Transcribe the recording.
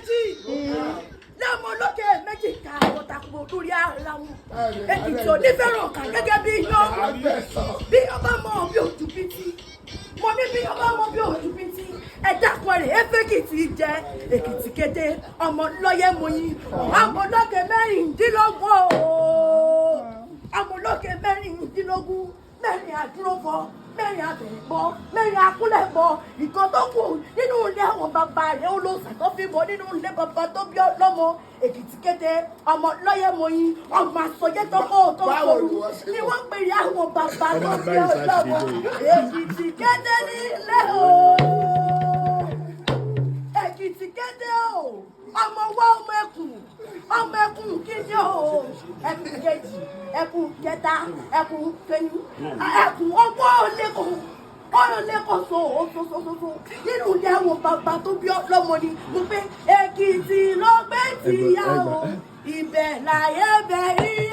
méjì lọ́mọ lókè méjì ká ọ̀tàkùn lórí ara wọn Èkìtì ò ní fẹ́ràn kà gẹ́gẹ́ bí iyán bí ọba mọ bí ojú bìtì mo ní bí ọba mọ bí ojú bìtì ẹ̀dá kọrin Èkìtì jẹ Èkìtì kété ọmọ lọ́yẹ̀ mọyìn ọmọ lókè mẹ́rìndínlógún ọmọ lókè mẹ́rìndínlógún mẹ́rin àdúróbọ mẹ́rin àbẹ̀rẹ̀bọ mẹ́rin akúnlẹ̀bọ ìkan tó kù nínú ilé àwọn bàbá rẹ̀ olóòsà tó fi bọ nínú ilé bàbá tó bí ọlọ́mọ Èkìtì kété ọmọ lọ́yẹ̀ mọyìn ọmọ àsọyẹ́ tó kọ́ tó kọrù ni wọ́n pè ní àwọn bàbá tó bí ọlọ́mọ Èkìtì kété nílé o Èkìtì kété o ọmọ wa ọmọ ẹkùn kíni o ẹkùn kejì ẹkùn kẹta ẹkùn kẹyìn ẹkùn ọmọ ọlẹ́kọ̀ọ́ so nínú ilé àwọn bàbá tó bí ọlọ́mọ ni mo pé Èkìtì ló gbé tìyàwó ibẹ̀ láyé bẹ̀ yí.